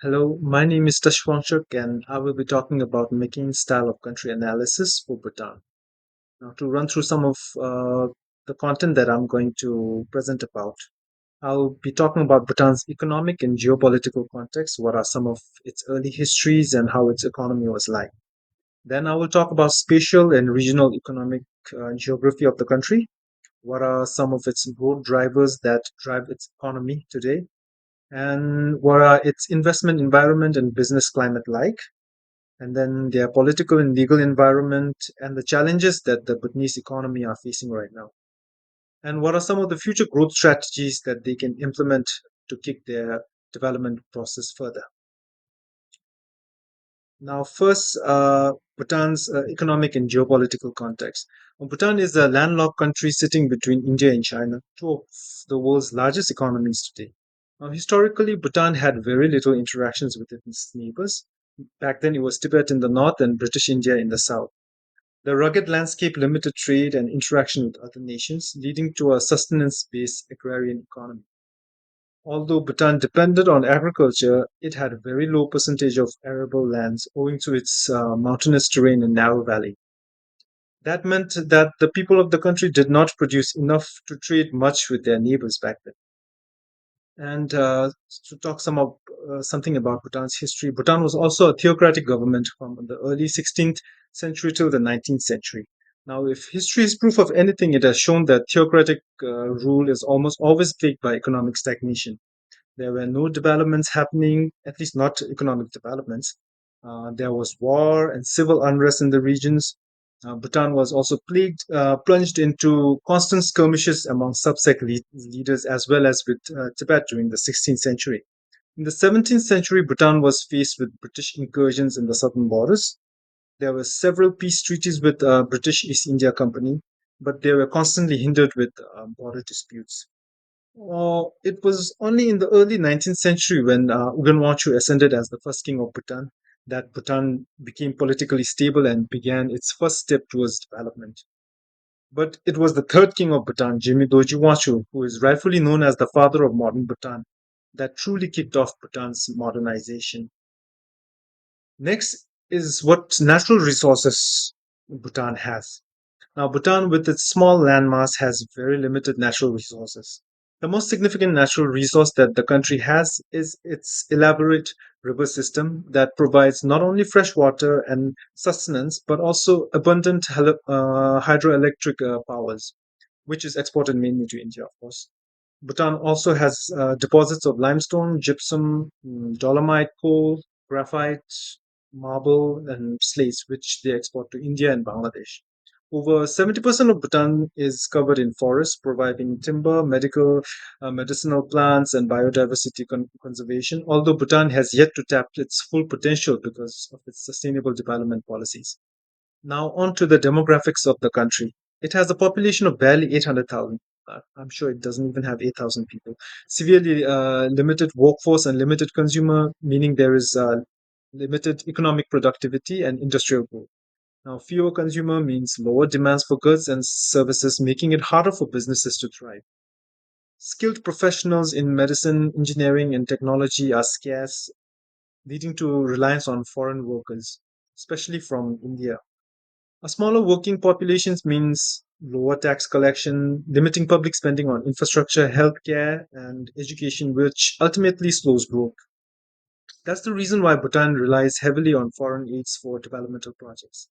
Hello, my name is Tashi Wangchuk, and I will be talking about making style of country analysis for Bhutan. Now, to run through some of the content that I'm going to present about, I'll be talking about Bhutan's economic and geopolitical context, what are some of its early histories, and how its economy was like. Then I will talk about spatial and regional economic geography of the country, what are some of its growth drivers that drive its economy today, and what are its investment environment and business climate like, and then their political and legal environment and the challenges that the Bhutanese economy are facing right now, and what are some of the future growth strategies that they can implement to kick their development process further. Now, first, Bhutan's economic and geopolitical context. Bhutan is a landlocked country sitting between India and China, two of the world's largest economies today. Now, historically, Bhutan had very little interactions with its neighbors. Back then, it was Tibet in the north and British India in the south. The rugged landscape limited trade and interaction with other nations, leading to a sustenance based agrarian economy. Although Bhutan depended on agriculture, it had a very low percentage of arable lands owing to its mountainous terrain and narrow valley. That meant that the people of the country did not produce enough to trade much with their neighbors back then. And to talk something about Bhutan's history, Bhutan was also a theocratic government from the early 16th century till the 19th century. Now, if history is proof of anything, it has shown that theocratic rule is almost always plagued by economic stagnation. There were no developments happening, at least not economic developments. There was war and civil unrest in the regions. Bhutan was also plunged into constant skirmishes among leaders as well as with Tibet during the 16th century. In the 17th century, Bhutan was faced with British incursions in the southern borders. There were several peace treaties with British East India Company, but they were constantly hindered with border disputes. It was only in the early 19th century when Ugandawatu ascended as the first king of Bhutan that Bhutan became politically stable and began its first step towards development. But it was the third king of Bhutan, Jimmy Doji Wachu, who is rightfully known as the father of modern Bhutan, that truly kicked off Bhutan's modernization. Next is what natural resources Bhutan has. Now, Bhutan, with its small landmass, has very limited natural resources. The most significant natural resource that the country has is its elaborate river system that provides not only fresh water and sustenance, but also abundant hydroelectric powers, which is exported mainly to India, of course. Bhutan also has deposits of limestone, gypsum, dolomite, coal, graphite, marble, and slates, which they export to India and Bangladesh. Over 70% of Bhutan is covered in forests, providing timber, medicinal plants, and biodiversity conservation, although Bhutan has yet to tap its full potential because of its sustainable development policies. Now, on to the demographics of the country. It has a population of barely 800,000. I'm sure it doesn't even have 8,000 people. Severely limited workforce and limited consumer, meaning there is limited economic productivity and industrial growth. Now, fewer consumer means lower demands for goods and services, making it harder for businesses to thrive. Skilled professionals in medicine, engineering, and technology are scarce, leading to reliance on foreign workers, especially from India. A smaller working population means lower tax collection, limiting public spending on infrastructure, healthcare, and education, which ultimately slows growth. That's the reason why Bhutan relies heavily on foreign aids for developmental projects.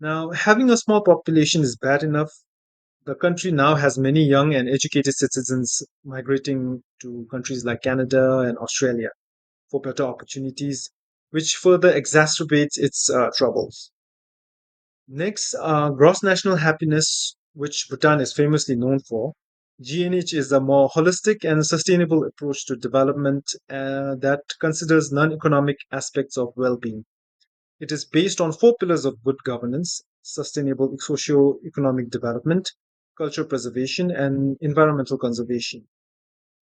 Now, having a small population is bad enough. The country now has many young and educated citizens migrating to countries like Canada and Australia for better opportunities, which further exacerbates its troubles. Next, gross national happiness, which Bhutan is famously known for. GNH is a more holistic and sustainable approach to development that considers non economic aspects of well being. It is based on four pillars of good governance: sustainable socio-economic development, cultural preservation, and environmental conservation.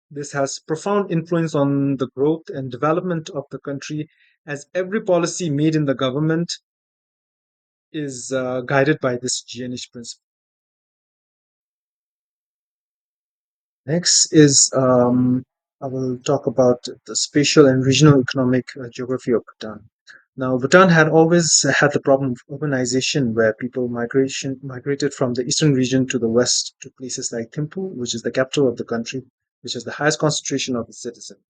This has profound influence on the growth and development of the country, as every policy made in the government is guided by this GNH principle. Next is I will talk about the spatial and regional economic geography of Bhutan. Now, Bhutan had always had the problem of urbanization, where people migrated from the eastern region to the west to places like Thimphu, which is the capital of the country, which has the highest concentration of its citizens.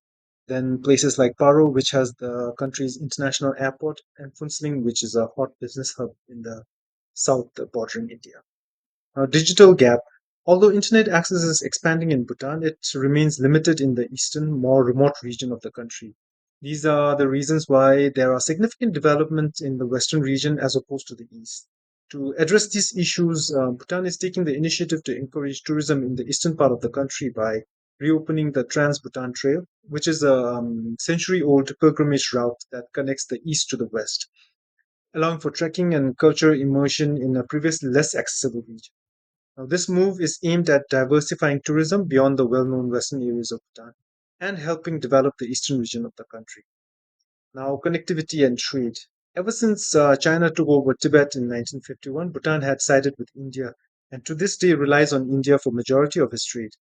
Then places like Paro, which has the country's international airport, and Phuntsling, which is a hot business hub in the south bordering India. Digital gap. Although internet access is expanding in Bhutan, it remains limited in the eastern, more remote region of the country. These are the reasons why there are significant developments in the western region as opposed to the east. To address these issues, Bhutan is taking the initiative to encourage tourism in the eastern part of the country by reopening the Trans Bhutan Trail, which is a century old pilgrimage route that connects the east to the west, allowing for trekking and cultural immersion in a previously less accessible region. Now, this move is aimed at diversifying tourism beyond the well known western areas of Bhutan and helping develop the eastern region of the country. Now, connectivity and trade. Ever since China took over Tibet in 1951, Bhutan had sided with India and to this day relies on India for majority of its trade.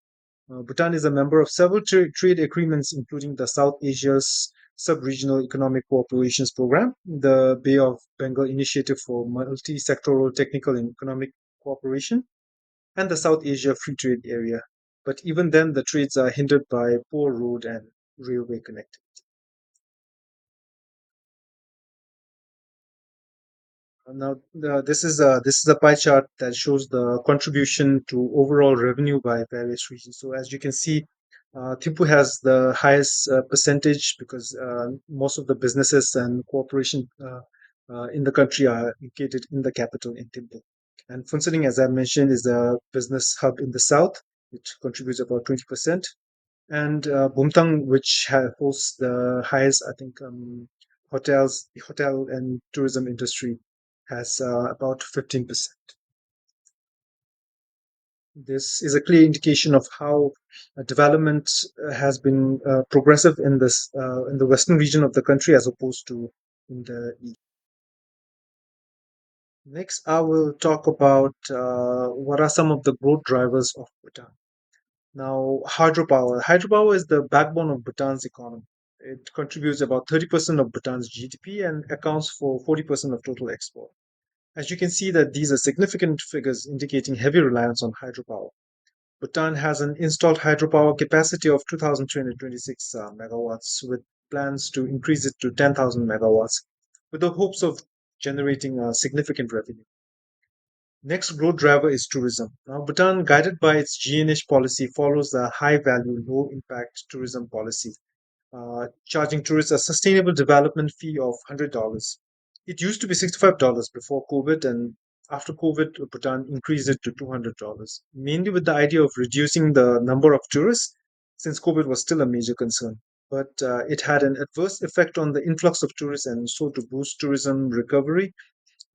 Bhutan is a member of several trade agreements, including the South Asia's Sub-Regional Economic Cooperations Program, the Bay of Bengal Initiative for Multi-Sectoral Technical and Economic Cooperation, and the South Asia Free Trade Area. But even then, the trades are hindered by poor road and railway connectivity. Now, this is a pie chart that shows the contribution to overall revenue by various regions. So, as you can see, Thimphu has the highest percentage because most of the businesses and cooperation in the country are located in the capital in Thimphu. And Phuntsholing, as I mentioned, is a business hub in the south, which contributes about 20%. And Bumtang, which hosts the highest, I think, hotel and tourism industry, has about 15%. This is a clear indication of how development has been progressive in the western region of the country as opposed to in the east. Next, I will talk about what are some of the growth drivers of Bhutan. Now, hydropower. Hydropower is the backbone of Bhutan's economy. It contributes about 30% of Bhutan's GDP and accounts for 40% of total export. As you can see that these are significant figures indicating heavy reliance on hydropower. Bhutan has an installed hydropower capacity of 2,226 megawatts with plans to increase it to 10,000 megawatts with the hopes of generating significant revenue. Next growth driver is tourism. Now, Bhutan, guided by its GNH policy, follows the high value, low impact tourism policy, charging tourists a sustainable development fee of $100. It used to be $65 before COVID, and after COVID, Bhutan increased it to $200, mainly with the idea of reducing the number of tourists, since COVID was still a major concern. But it had an adverse effect on the influx of tourists, and so to boost tourism recovery,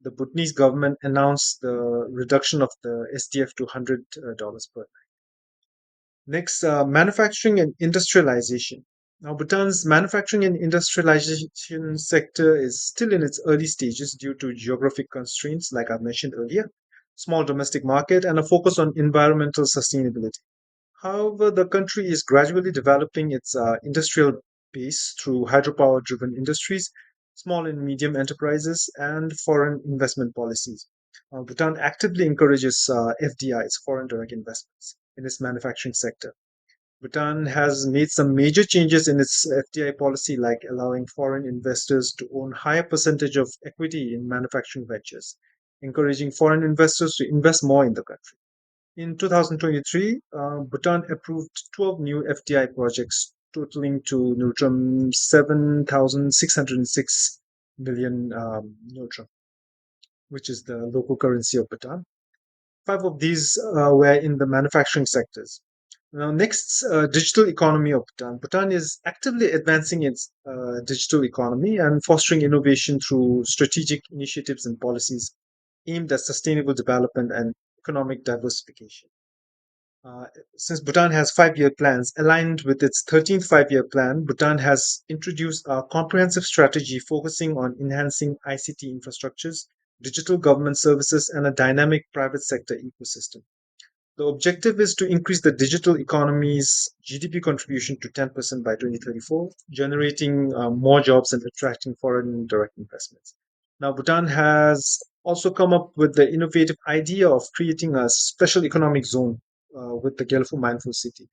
the Bhutanese government announced the reduction of the SDF to $100 per. Next, manufacturing and industrialization. Now, Bhutan's manufacturing and industrialization sector is still in its early stages due to geographic constraints, like I mentioned earlier, small domestic market, and a focus on environmental sustainability. However, the country is gradually developing its industrial base through hydropower driven industries, small and medium enterprises, and foreign investment policies. Bhutan actively encourages FDIs, foreign direct investments, in its manufacturing sector. Bhutan has made some major changes in its FDI policy, like allowing foreign investors to own higher percentage of equity in manufacturing ventures, encouraging foreign investors to invest more in the country. In 2023, Bhutan approved 12 new FDI projects totaling to Nutram 7,606 million Nutram, which is the local currency of Bhutan. Five of these were in the manufacturing sectors. Now, next, digital economy of Bhutan. Bhutan is actively advancing its digital economy and fostering innovation through strategic initiatives and policies aimed at sustainable development and economic diversification. Uh, since Bhutan has 5 year plans aligned with its 13th 5 year plan, Bhutan has introduced a comprehensive strategy focusing on enhancing ICT infrastructures, digital government services, and a dynamic private sector ecosystem. The objective is to increase the digital economy's GDP contribution to 10% by 2034, generating more jobs and attracting foreign direct investments. Now, Bhutan has also come up with the innovative idea of creating a special economic zone with the Gelfu Mindful City.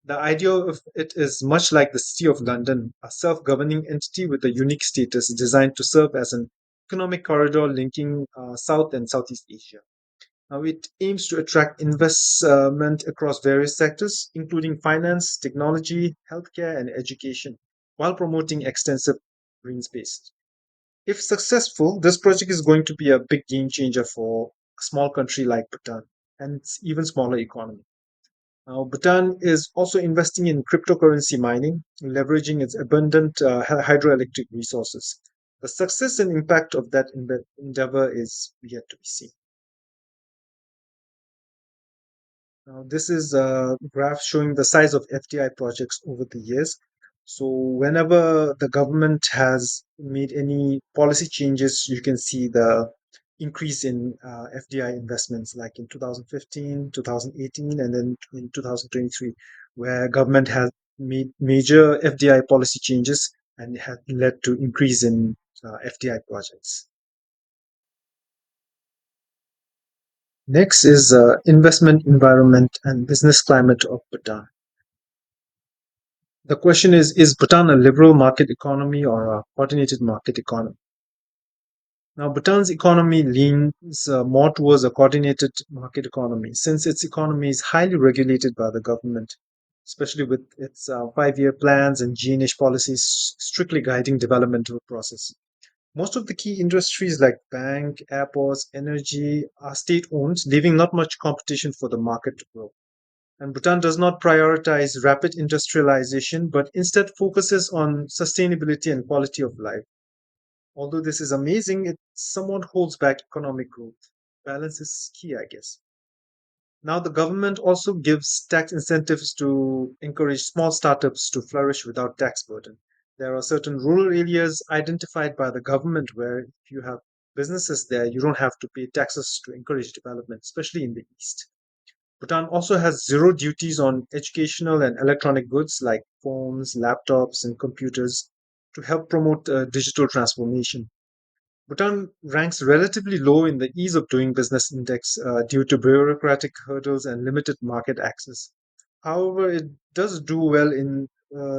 The idea of it is much like the City of London, a self governing entity with a unique status designed to serve as an economic corridor linking South and Southeast Asia. Now, it aims to attract investment across various sectors, including finance, technology, healthcare, and education, while promoting extensive green spaces. If successful, this project is going to be a big game changer for a small country like Bhutan and its even smaller economy. Now, Bhutan is also investing in cryptocurrency mining, leveraging its abundant hydroelectric resources. The success and impact of that endeavor is yet to be seen. Now, this is a graph showing the size of FDI projects over the years. So, whenever the government has made any policy changes, you can see the increase in FDI investments, like in 2015, 2018, and then in 2023, where government has made major FDI policy changes and it had led to increase in FDI projects. Next is investment environment and business climate of Bhutan. The question is Bhutan a liberal market economy or a coordinated market economy? Now, Bhutan's economy leans more towards a coordinated market economy since its economy is highly regulated by the government, especially with its 5 year plans and G&H policies strictly guiding developmental process. Most of the key industries like bank, airports, energy are state owned, leaving not much competition for the market to grow. And Bhutan does not prioritize rapid industrialization, but instead focuses on sustainability and quality of life. Although this is amazing, it somewhat holds back economic growth. Balance is key, I guess. Now, the government also gives tax incentives to encourage small startups to flourish without tax burden. There are certain rural areas identified by the government where if you have businesses there, you don't have to pay taxes to encourage development, especially in the east. Bhutan also has zero duties on educational and electronic goods like phones, laptops, and computers to help promote digital transformation. Bhutan ranks relatively low in the ease of doing business index due to bureaucratic hurdles and limited market access. However, it does do well in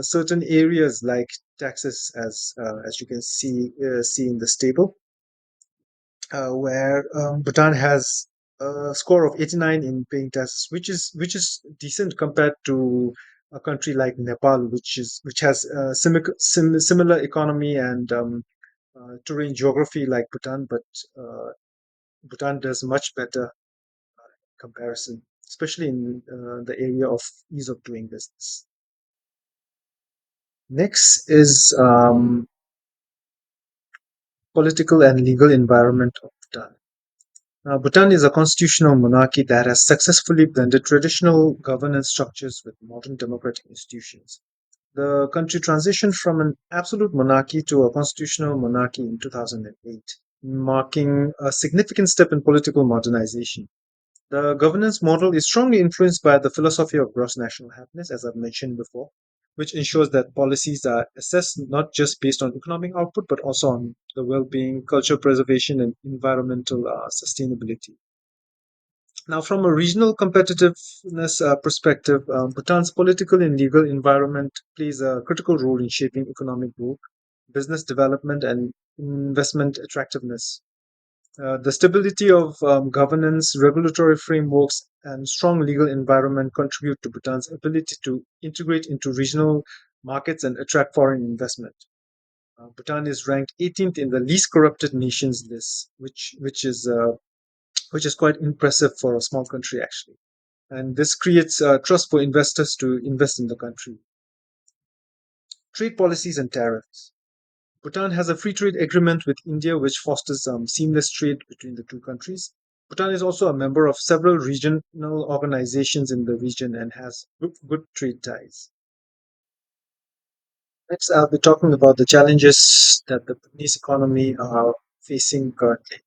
certain areas like taxes, as you can see in the table, where Bhutan has a score of 89 in paying taxes, which is decent compared to a country like Nepal, which has a similar economy and terrain geography like Bhutan, but uh, Bhutan does much better comparison, especially in the area of ease of doing business. Next is political and legal environment of Bhutan. Bhutan is a constitutional monarchy that has successfully blended traditional governance structures with modern democratic institutions. The country transitioned from an absolute monarchy to a constitutional monarchy in 2008, marking a significant step in political modernization. The governance model is strongly influenced by the philosophy of gross national happiness, as I've mentioned before, which ensures that policies are assessed not just based on economic output, but also on the well being, culture preservation, and environmental sustainability. Now, from a regional competitiveness perspective, Bhutan's political and legal environment plays a critical role in shaping economic growth, business development, and investment attractiveness. The stability of governance, regulatory frameworks, and strong legal environment contribute to Bhutan's ability to integrate into regional markets and attract foreign investment. Bhutan is ranked 18th in the least corrupted nations list, which is quite impressive for a small country actually. And this creates trust for investors to invest in the country. Trade policies and tariffs. Bhutan has a free trade agreement with India, which fosters seamless trade between the two countries. Bhutan is also a member of several regional organizations in the region and has good trade ties. Next, I'll be talking about the challenges that the Bhutanese economy are facing currently.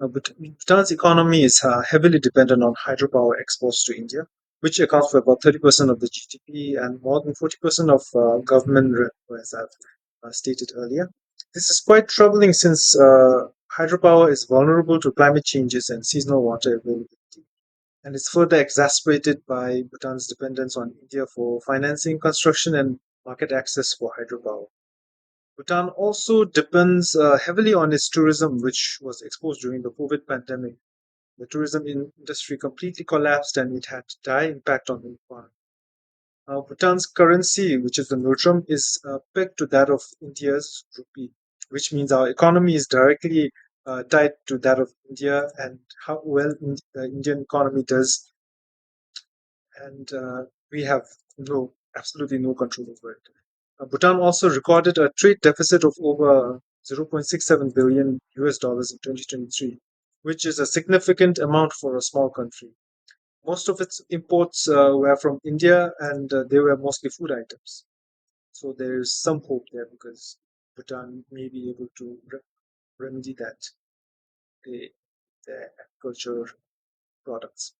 But Bhutan's economy is heavily dependent on hydropower exports to India, which accounts for about 30% of the GDP and more than 40% of government revenue, as I've stated earlier. This is quite troubling since hydropower is vulnerable to climate changes and seasonal water availability. And it's further exacerbated by Bhutan's dependence on India for financing, construction, and market access for hydropower. Bhutan also depends heavily on its tourism, which was exposed during the COVID pandemic. The tourism industry completely collapsed and it had dire impact on the economy. Bhutan's currency, which is the nutram, is pegged to that of India's rupee, which means our economy is directly tied to that of India and how well the Indian economy does, and we have absolutely no control over it. Bhutan also recorded a trade deficit of over 0.67 billion US dollars in 2023, which is a significant amount for a small country. Most of its imports were from India and they were mostly food items. So there is some hope there because Bhutan may be able to remedy that, the, the agriculture products.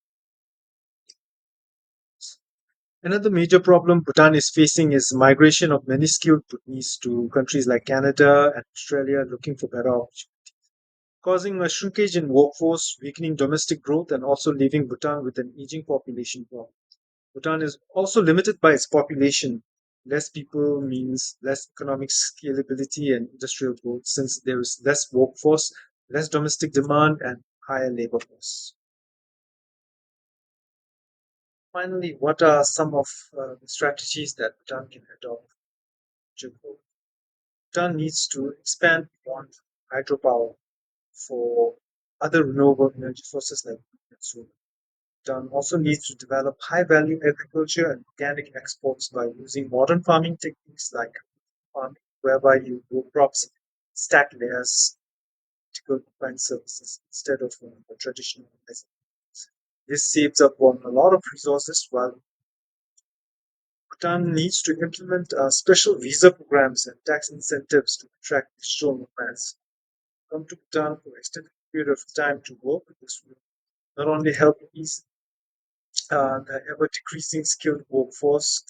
Another major problem Bhutan is facing is migration of many skilled Bhutanese to countries like Canada and Australia looking for better opportunities, causing a shrinkage in workforce, weakening domestic growth, and also leaving Bhutan with an aging population problem. Bhutan is also limited by its population. Less people means less economic scalability and industrial growth since there is less workforce, less domestic demand, and higher labor costs. Finally, what are some of the strategies that Bhutan can adopt to grow? Bhutan needs to expand beyond hydropower for other renewable energy sources like wind and solar. Bhutan also needs to develop high value agriculture and organic exports by using modern farming techniques like farming, whereby you grow crops in stack layers, vertical plant services instead of the traditional methods. This saves up on a lot of resources while Bhutan needs to implement special visa programs and tax incentives to attract digital nomads. Come to Bhutan for extended period of time to work. This will not only help ease the ever decreasing skilled workforce,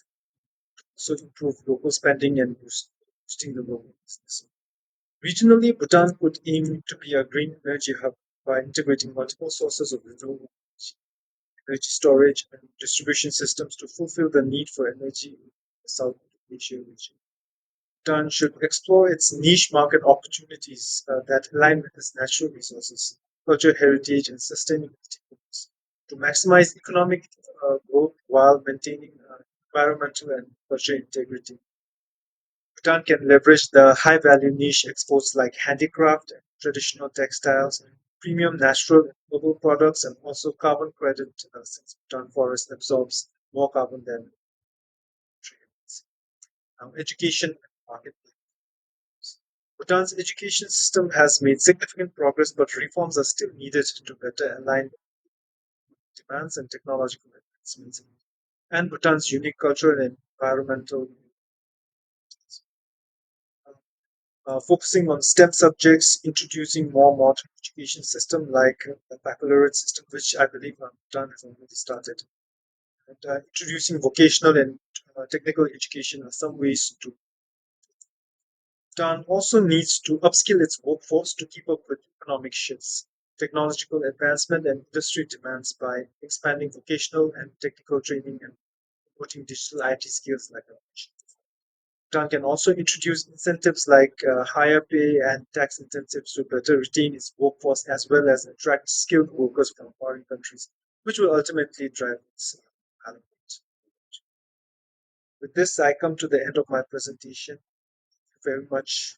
also improve local spending and boosting the local business. Regionally, Bhutan could aim to be a green energy hub by integrating multiple sources of renewable energy storage and distribution systems to fulfill the need for energy in the South Asia region. Bhutan should explore its niche market opportunities that align with its natural resources, cultural heritage, and sustainability goals to maximize economic growth while maintaining environmental and cultural integrity. Bhutan can leverage the high value niche exports like handicraft and traditional textiles, premium natural and herbal products, and also carbon credit since Bhutan forest absorbs more carbon than trees. Now, education and market. Bhutan's education system has made significant progress, but reforms are still needed to better align demands and technological advancements. And Bhutan's unique cultural and environmental focusing on STEM subjects, introducing more modern education system like the baccalaureate system, which I believe Bhutan has already started, and introducing vocational and technical education are some ways to. Bhutan also needs to upskill its workforce to keep up with economic shifts, technological advancement, and industry demands by expanding vocational and technical training and promoting digital IT skills like I mentioned. Bhutan can also introduce incentives like higher pay and tax incentives to better retain its workforce as well as attract skilled workers from foreign countries, which will ultimately drive its development. With this, I come to the end of my presentation. Thank you very much